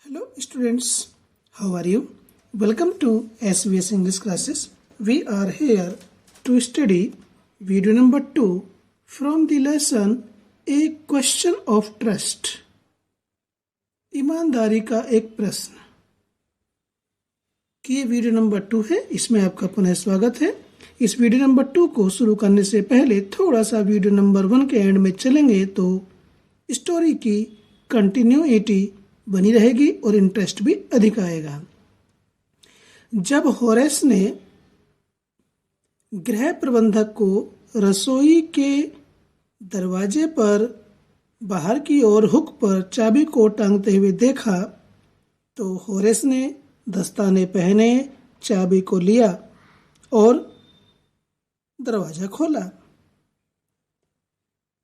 Hello students, how are you? Welcome to SVS English classes. We are here to study video number 2 from the lesson A Question of Trust. ईमानदारी का एक प्रश्न कि ये video number 2 है, इसमें आपका पुनः स्वागत है। इस वीडियो नंबर 2 को शुरू करने से पहले थोड़ा सा वीडियो नंबर 1 के एंड में चलेंगे तो स्टोरी की कंटिन्यूटी बनी रहेगी और इंटरेस्ट भी अधिक आएगा। जब होरेस ने गृह प्रबंधक को रसोई के दरवाजे पर बाहर की ओर हुक पर चाबी को टांगते हुए देखा तो होरेस ने दस्ताने पहने, चाबी को लिया और दरवाजा खोला।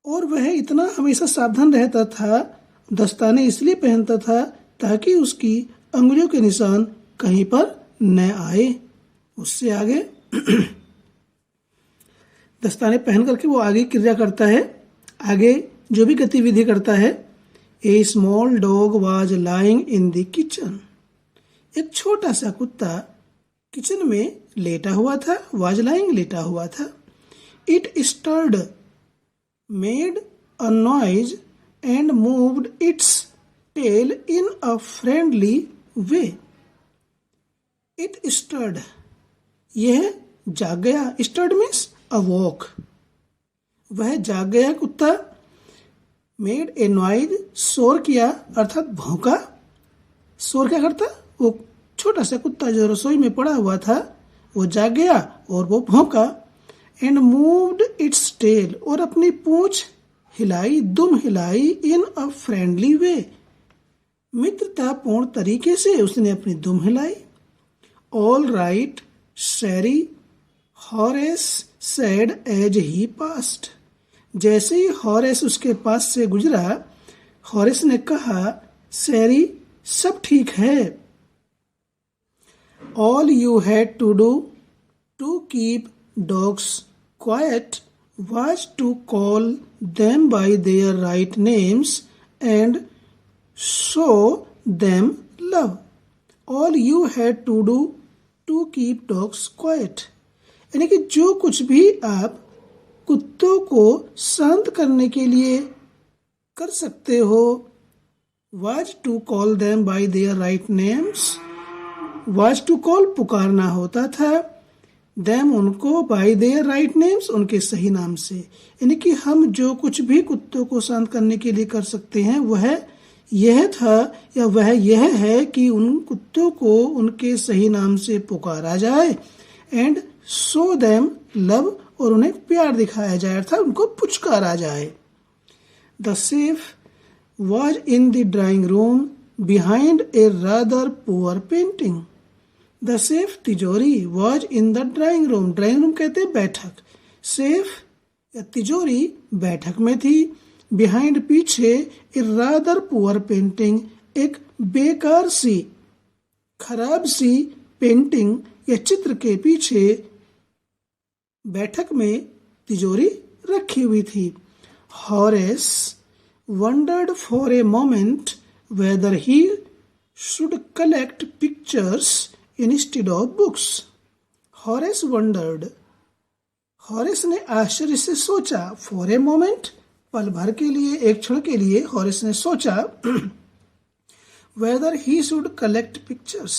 और वह इतना हमेशा सावधान रहता था, दस्ताने इसलिए पहनता था ताकि उसकी अंगुलियों के निशान कहीं पर न आए। उससे आगे दस्ताने पहन करके वो आगे क्रिया करता है, आगे जो भी गतिविधि करता है। A small dog was lying in the kitchen. एक छोटा सा कुत्ता किचन में लेटा हुआ था, वाज लाइंग लेटा हुआ था। It stirred, made a noise and moved its tail in a friendly way. It stirred. यह जाग गया। Stirred means awoke. वह जाग गया कुत्ता। Made a noise, शोर किया अर्थात भौंका। शोर क्या करता? वो छोटा सा कुत्ता जो रसोई में पड़ा हुआ था वो जाग गया और वो भौंका। And moved its tail, और अपनी पूंछ हिलाई, दुम हिलाई। इन अ फ्रेंडली वे, मित्रतापूर्ण तरीके से उसने अपनी दुम हिलाई। All right Sally, Horace said as he passed. जैसे ही हॉरेस उसके पास से गुजरा, हॉरेस ने कहा, सैरी सब ठीक है। All you had to do to keep dogs quiet was to call them by their right names and show them love. All you had to do to keep dogs quiet. यानी कि जो कुछ भी आप कुत्तों को शांत करने के लिए कर सकते हो, was to call them by their right names. was to call पुकारना होता था, them उनको, by their right names उनके सही नाम से। यानी कि हम जो कुछ भी कुत्तों को शांत करने के लिए कर सकते हैं वह यह था या वह यह है कि उन कुत्तों को उनके सही नाम से पुकारा जाए। एंड शो देम लव, और उन्हें प्यार दिखाया जाए अर्थात उनको पुचकारा जाए। The safe was in the drawing room behind a rather poor painting. The safe तिजोरी was in the drawing room. Drawing room कहते हैं बैठक। सेफ या तिजोरी बैठक में थी। बिहाइंड पीछे, ए रादर पुअर पेंटिंग एक बेकार सी, खराब सी पेंटिंग या चित्र के पीछे बैठक में तिजोरी रखी हुई थी। Horace wondered for a moment whether he should collect pictures instead of books. Horace wondered, Horace ने आश्चर्य से सोचा। फॉर ए मोमेंट, पल भर के लिए, एक क्षण के लिए हॉरेस ने सोचा। Weather he should collect pictures,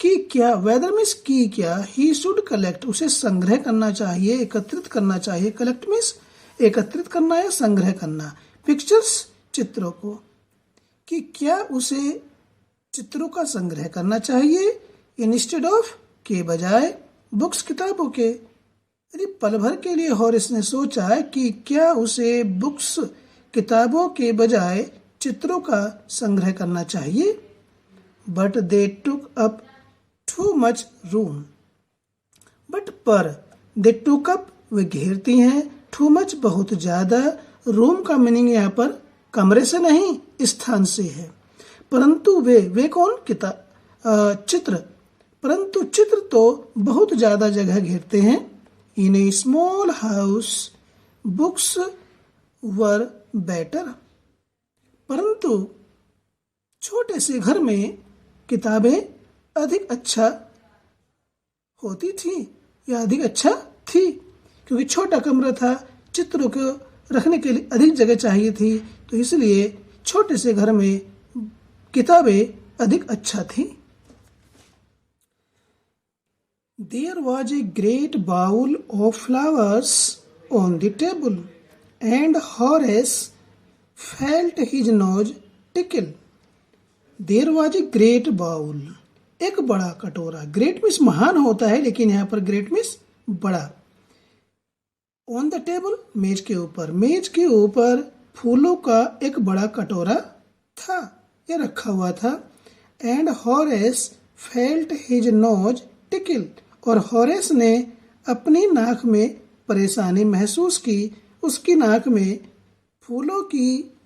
कि क्या, वेदर मीन्स की क्या, ही शुड कलेक्ट उसे संग्रह करना चाहिए, एकत्रित करना चाहिए। कलेक्ट मीन्स एकत्रित करना या संग्रह करना। पिक्चर्स चित्रों को, कि क्या उसे चित्रों का संग्रह करना चाहिए। इंस्टेड ऑफ के बजाय, बुक्स किताबों के। यदि पल भर के लिए हॉरेस ने सोचा कि क्या उसे बुक्स किताबों के बजाय चित्रों का संग्रह करना चाहिए। But they took up too much room, but पर, दे टुक अप वे घेरती हैं, टू मच बहुत ज्यादा, रूम का मीनिंग यहाँ पर कमरे से नहीं स्थान से है। परंतु वे कौन, किताब चित्र, परंतु चित्र तो बहुत ज्यादा जगह घेरते हैं। In a small house books were better, परंतु छोटे से घर में किताबें अधिक अच्छा होती थी या अधिक अच्छा थी, क्योंकि छोटा कमरा था, चित्रों को रखने के लिए अधिक जगह चाहिए थी, तो इसलिए छोटे से घर में किताबें अधिक अच्छा थी। There was a great bowl of flowers on the table, and Horace felt his nose tickle. There was a great bowl. एक बड़ा कटोरा। ग्रेट मीन्स महान होता है, लेकिन यहाँ पर ग्रेट मीन्स बड़ा। ऑन द टेबल, मेज के ऊपर। मेज के ऊपर फूलों का एक बड़ा कटोरा था या रखा हुआ था। And Horace felt his nose tackle, और हॉरेस ने अपनी नाक में परेशानी महसूस की। उसकी नाक में फूलों की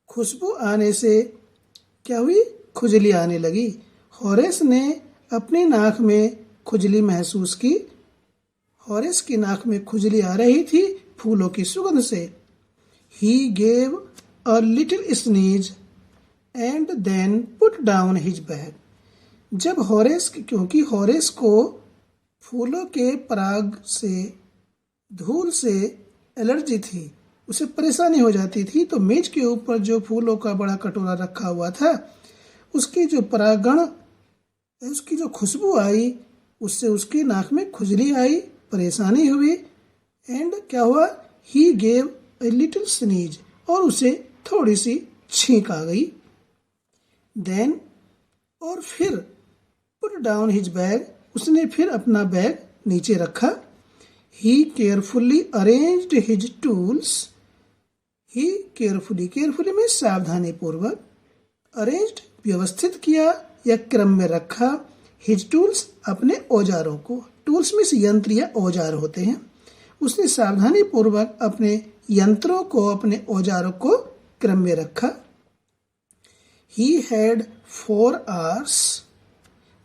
खुशबू आने से क्या हुई? खुजली आने लगी। हॉरेस ने अपनी नाक में खुजली महसूस की। हॉरेस की नाक में खुजली आ रही थी फूलों की सुगंध से। He gave a little sneeze and then put down his bag. जब हॉरेस, क्योंकि हॉरेस को फूलों के पराग से, धूल से एलर्जी थी, उसे परेशानी हो जाती थी, तो मेज के ऊपर जो फूलों का बड़ा कटोरा रखा हुआ था, उसकी जो परागण, उसकी जो खुशबू आई, उससे उसकी नाक में खुजली आई, परेशानी हुई। एंड क्या हुआ? He gave a little sneeze, और उसे थोड़ी सी छींक आ गई। देन, और फिर पुट डाउन हिज बैग, उसने फिर अपना बैग नीचे रखा। ही केयरफुली अरेंज्ड हिज टूल्स। ही केयरफुली में सावधानी पूर्वक, अरेंज्ड व्यवस्थित किया या क्रम में रखा, हिज टूल्स अपने औजारों को। टूल्स में यंत्र या औजार होते हैं। उसने सावधानी पूर्वक अपने यंत्रों को, अपने औजारों को क्रम में रखा। He had 4 hours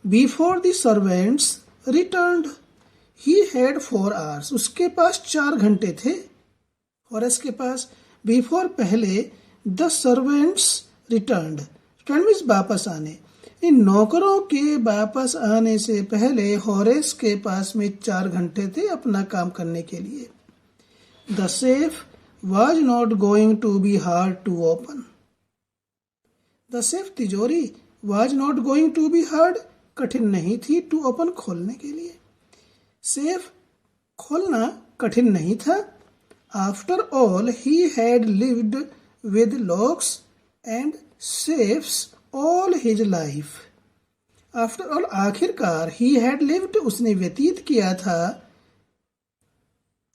before the servants returned. He had 4 hours. उसके पास 4 घंटे थे, हॉरेस के पास। बिफोर, पहले, the servants returned. Return means वापस आने। इन नौकरों के वापस आने से पहले हॉरेस के पास में 4 घंटे थे अपना काम करने के लिए। The safe was not going to be hard to open. The safe, तिजोरी, was not going to be hard, कठिन नहीं थी, टू ओपन, खोलने के लिए। सेफ, खोलना कठिन नहीं था। After all he had lived with locks and safes all his life. After all, आखिरकार, ही हैड लिव्ड, उसने व्यतीत किया था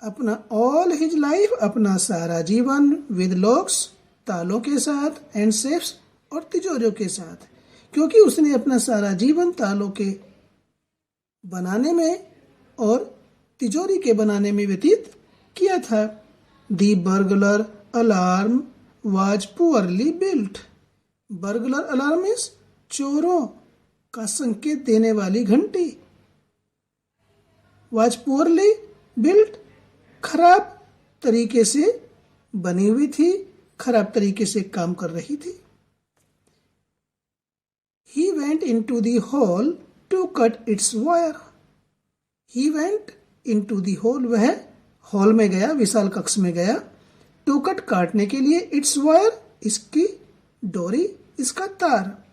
अपना, ऑल हिज लाइफ, अपना सारा जीवन, विद लॉक्स, तालों के साथ, एंड सेफ्स, और तिजोरियों के साथ, क्योंकि उसने अपना सारा जीवन तालों के बनाने में और तिजोरी के बनाने में व्यतीत किया था। The burglar alarm was poorly built. Burglar alarm means चोरों का संकेत देने वाली घंटी। वाज पुअरली बिल्ट, खराब तरीके से बनी हुई थी, खराब तरीके से काम कर रही थी। He went into the hall to cut its wire. He went into the hall, वह हॉल में गया, विशाल कक्ष में गया। To cut, काटने के लिए, its wire, इसकी डोरी, इसका तार।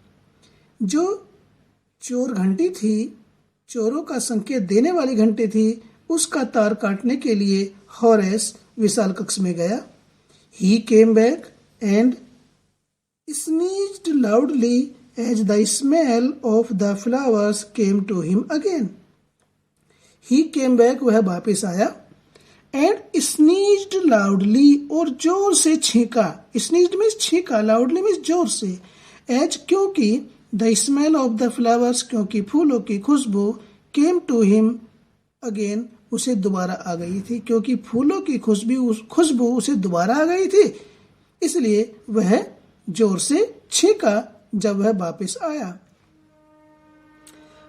जो चोर घंटी थी, चोरों का संकेत देने वाली घंटी थी, उसका तार काटने के लिए हॉरेस विशाल कक्ष में गया। He came back and sneezed loudly as the smell of the flowers came to him again. He came back, वह वापस आया। and sneezed loudly, और जोर से छींका। sneezed means छींका, loudly means जोर से। as, क्योंकि, the smell of the flowers, क्योंकि फूलों की खुशबू, came to him again, उसे दोबारा आ गई थी। क्योंकि फूलों की खुशबू उसे दोबारा आ गई थी, इसलिए वह जोर से छींका जब वह वापस आया।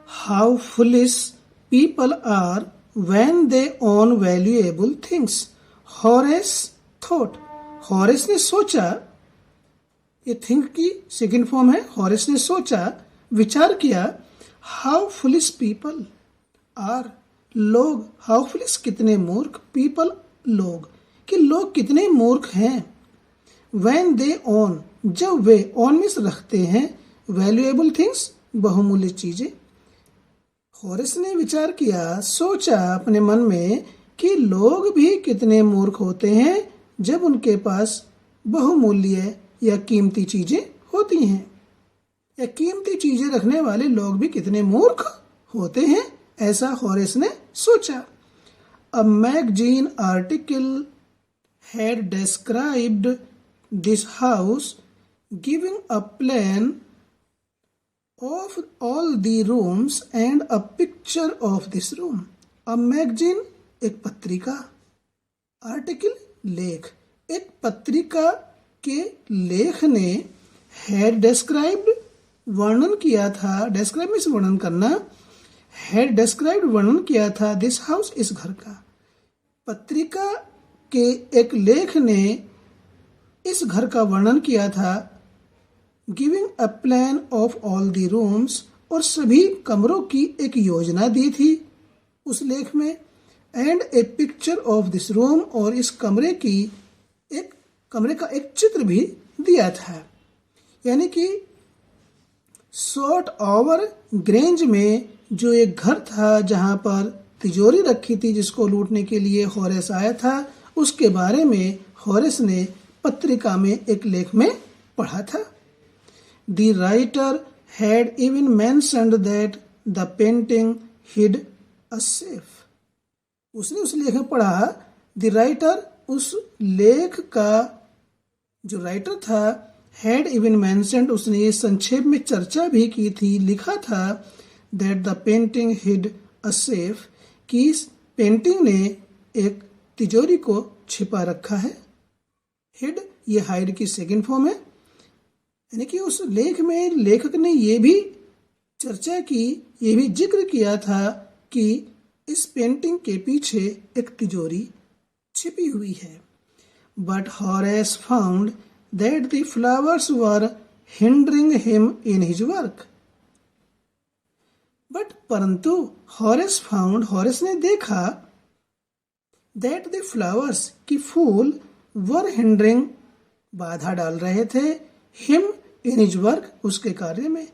How foolish people are when they own valuable things, Horace thought. Horace ने सोचा ये थिंक की सेकेंड फॉर्म है हॉरेस ने सोचा, विचार किया। हाउ फुलिश पीपल आर, लोग, हाउ फुलिश कितने मूर्ख, पीपल लोग, कि लोग कितने मूर्ख हैं। व्हेन दे ओन, जब वे, ओन मीन्स रखते हैं, वैल्यूएबल थिंग्स, बहुमूल्य चीजें। हॉरेस ने विचार किया, सोचा अपने मन में कि लोग भी कितने मूर्ख होते हैं जब उनके पास बहुमूल्य या कीमती चीजें होती हैं, या कीमती चीजें रखने वाले लोग भी कितने मूर्ख होते हैं, ऐसा हॉरेस ने सोचा। A magazine article had described this house, giving a plan of all the rooms and a picture of this room. A magazine एक पत्रिका, आर्टिकल लेख, एक पत्रिका के लेख ने had described वर्णन किया था, describe मीन्स वर्णन करना, had described वर्णन किया था this house इस घर का। पत्रिका के एक लेख ने इस घर का वर्णन किया था। Giving a plan of all the rooms, और सभी कमरों की एक योजना दी थी उस लेख में। And A picture of this room, और इस कमरे का एक चित्र भी दिया था। यानी कि सॉर्ट ओवर ग्रेंज में जो एक घर था जहां पर तिजोरी रखी थी जिसको लूटने के लिए हॉरेस आया था, उसके बारे में हॉरेस ने पत्रिका में एक लेख में पढ़ा था। The writer had even mentioned that the painting hid a safe. उसने उस लेख में पढ़ा, द राइटर, उस लेख का जो राइटर था, हैड इवन मेंशन्ड, उसने ये संक्षेप में चर्चा भी की थी, लिखा था, that the painting hid a safe, कि इस पेंटिंग ने एक तिजोरी को छिपा रखा है। हिड, ये हाइड की सेकेंड फॉर्म है। यानी कि उस लेख में लेखक ने ये भी चर्चा की, ये भी जिक्र किया था कि इस पेंटिंग के पीछे एक तिजोरी छिपी हुई है। But Horace found that the flowers were hindering him in his work. But परंतु हॉरेस फाउंड, हॉरेस ने देखा, दैट द फ्लावर्स, की फूल, वर हिंडरिंग, बाधा डाल रहे थे, हिम इन हिज वर्क, उसके कार्य में।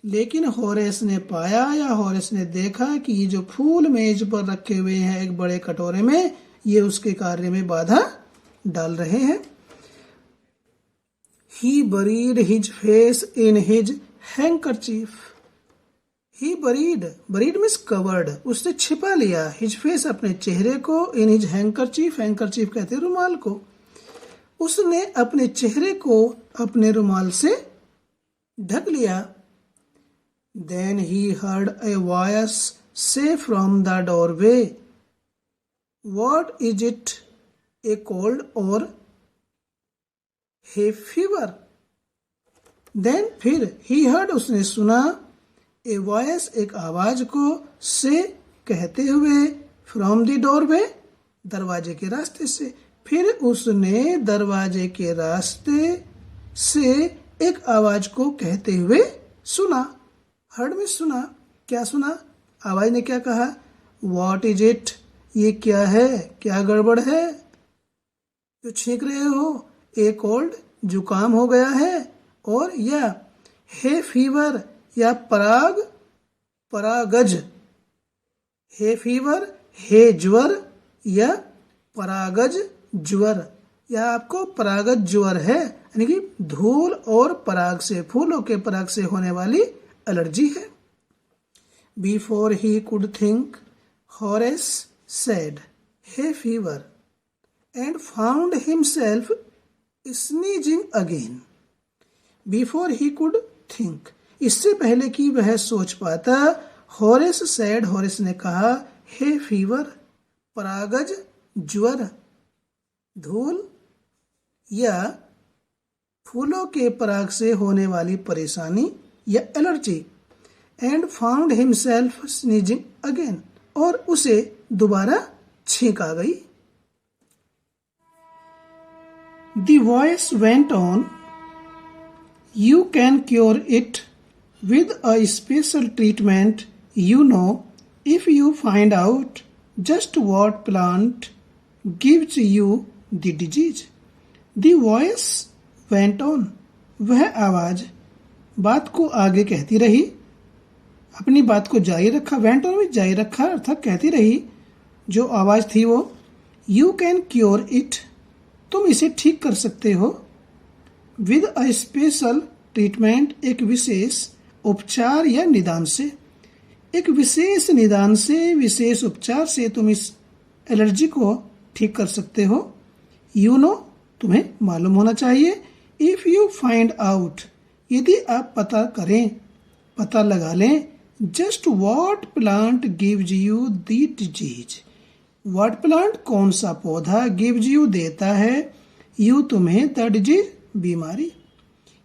लेकिन हॉरेस ने पाया या हॉरेस ने देखा कि ये जो फूल मेज पर रखे हुए हैं एक बड़े कटोरे में, ये उसके कार्य में बाधा डाल रहे हैं। He buried his face in his handkerchief. He buried means covered, उसने छिपा लिया, हिज फेस, अपने चेहरे को, इन हिज हैंकरचीफ, हैंकरचीफ कहते हैं रुमाल को, उसने अपने चेहरे को अपने रुमाल से ढक लिया। Then he heard a voice से from the doorway, what is it, a cold or hay fever. Then फिर, ही हर्ड, उसने सुना, ए वॉइस, एक आवाज को, से कहते हुए, फ्रॉम द डोरवे, दरवाजे के रास्ते से। फिर उसने दरवाजे के रास्ते से एक आवाज को कहते हुए सुना। हर्ड में सुना, क्या सुना, आवाज ने क्या कहा, व्हाट इज इट, ये क्या है, क्या गड़बड़ है जो छींक रहे हो, ए कोल्ड, जुकाम हो गया है, और या हे फीवर, या परागज, हे फीवर, हे ज्वर, या परागज ज्वर, या आपको परागज ज्वर है, यानी कि धूल और पराग से, फूलों के पराग से होने वाली एलर्जी है। Before he could think, Horace said, hay fever, and found himself sneezing again. Before he could think, इससे पहले कि वह सोच पाता, हॉरेस सैड, हॉरेस ने कहा, हे फीवर, परागज ज्वर, धूल या फूलों के पराग से होने वाली परेशानी या allergy. And found himself sneezing again, और उसे दोबारा छींक आ गई। The voice went on, You can cure it with a special treatment, if you find out just what plant gives you the disease. The voice went on. वह आवाज बात को आगे कहती रही, अपनी बात को जारी रखा. went on में जारी रखा अर्थात कहती रही. जो आवाज थी वो You can cure it, तुम इसे ठीक कर सकते हो. With a special treatment, एक विशेष उपचार या निदान से. एक विशेष निदान से, विशेष उपचार से तुम इस एलर्जी को ठीक कर सकते हो. तुम्हें मालूम होना चाहिए. इफ यू फाइंड आउट, यदि आप पता करें, पता लगा लें. Just what plant gives you the disease, what plant कौन सा पौधा गिव्स यू देता है, यू तुम्हें द डिजीज बीमारी,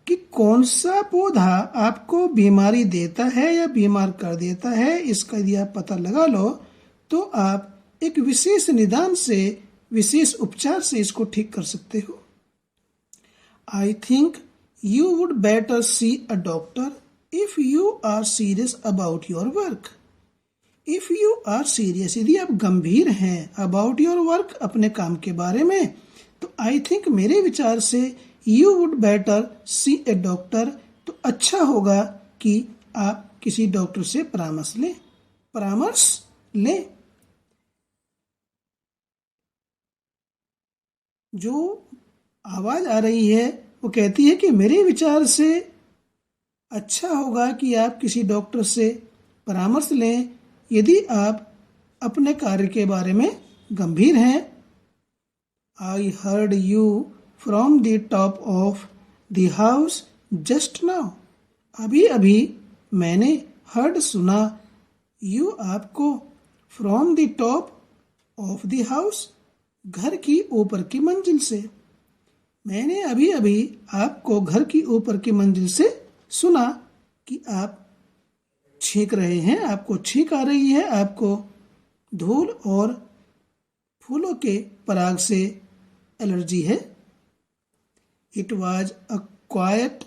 कि कौन सा पौधा आपको बीमारी देता है या बीमार कर देता है. इसका यदि आप पता लगा लो तो आप एक विशेष निदान से, विशेष उपचार से इसको ठीक कर सकते हो. I think you would better see a doctor if you are serious about your work. If you are serious, यदि आप गंभीर हैं, अबाउट योर वर्क, अपने काम के बारे में, तो आई थिंक मेरे विचार से you would better C A doctor, तो अच्छा होगा कि आप किसी डॉक्टर से परामर्श लें. जो आवाज आ रही है वो कहती है कि मेरे विचार से अच्छा होगा कि आप किसी डॉक्टर से परामर्श लें यदि आप अपने कार्य के बारे में गंभीर हैं. I heard you from the top of the house just now, अभी अभी मैंने हर्ड सुना, यू आपको, from the top of the house घर की ऊपर की मंजिल से. मैंने अभी अभी आपको घर की ऊपर की मंजिल से सुना कि आप छींक रहे हैं, आपको छींक आ रही है, आपको धूल और फूलों के पराग से एलर्जी है. It was a quite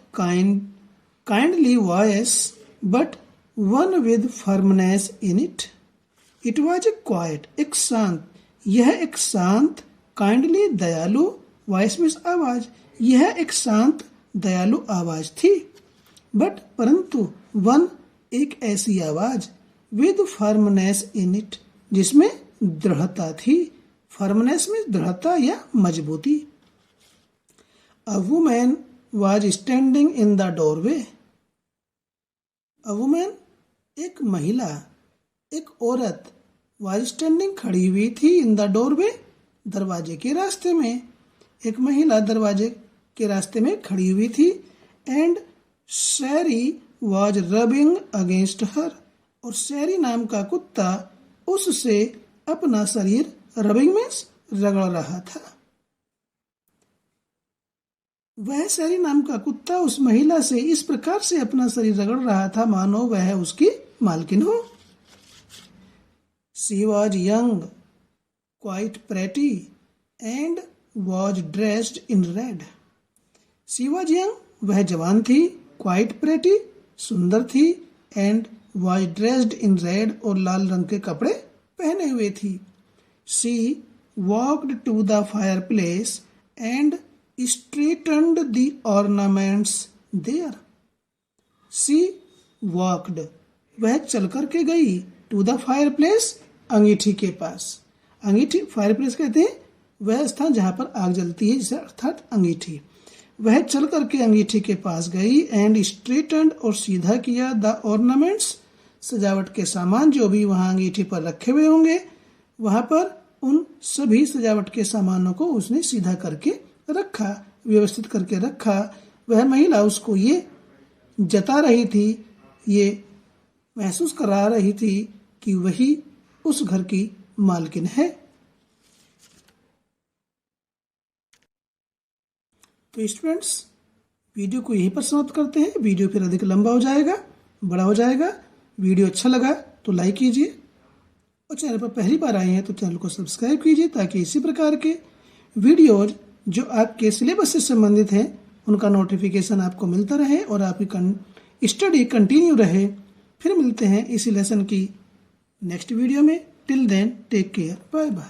kindly voice but one with firmness in it. It was a quite, एक शांत, यह एक शांत, काइंडली दयालु, वॉइस मीन्स आवाज, यह एक शांत दयालु आवाज थी. बट परंतु वन, एक ऐसी आवाज, विद फर्मनेस इन इट, जिसमें दृढ़ता थी. फर्मनेस में दृढ़ता या मजबूती. A woman was standing in the doorway. A woman, एक महिला, एक औरत, वाज स्टैंडिंग, खड़ी हुई थी, इन द डोरवे, दरवाजे के रास्ते में. एक महिला दरवाजे के रास्ते में खड़ी हुई थी. And Shairi was rubbing against her, और शैरी नाम का कुत्ता उससे अपना शरीर, रबिंग मीन्स रगड़ रहा था. वह शैरी नाम का कुत्ता उस महिला से इस प्रकार से अपना शरीर रगड़ रहा था मानो वह उसकी मालकिन हो. She was young, quite pretty, and was dressed in red. She was young, वह जवान थी, quite pretty, सुंदर थी, and was dressed in red, और लाल रंग के कपड़े पहने हुए थी. She walked to the fireplace and straightened the ornaments there. She walked, वह चल कर के गई, to the fireplace, अंगीठी के पास. अंगीठी, फायरप्लेस कहते हैं वह स्थान जहां पर आग जलती है, जिसे अर्थात अंगीठी. वह चल करके अंगीठी के पास गई. एंड स्ट्रेटन्ड, और सीधा किया, द ऑर्नामेंट्स, सजावट के सामान जो भी वहां अंगीठी पर रखे हुए होंगे, वहां पर उन सभी सजावट के सामानों को उसने सीधा करके रखा, व्यवस्थित करके रखा. वह महिला उसको ये जता रही थी, ये महसूस करा रही थी कि वही उस घर की मालकिन है. तो स्टूडेंट्स, वीडियो को यहीं पर समाप्त करते हैं. वीडियो फिर अधिक लंबा हो जाएगा, बड़ा हो जाएगा. वीडियो अच्छा लगा तो लाइक कीजिए, और चैनल पर पहली बार आए हैं तो चैनल को सब्सक्राइब कीजिए, ताकि इसी प्रकार के वीडियोज जो आपके सिलेबस से संबंधित हैं उनका नोटिफिकेशन आपको मिलता रहे और आपकी स्टडी कंटिन्यू रहे। फिर मिलते हैं इसी लेसन की नेक्स्ट वीडियो में। Till then take care, bye bye.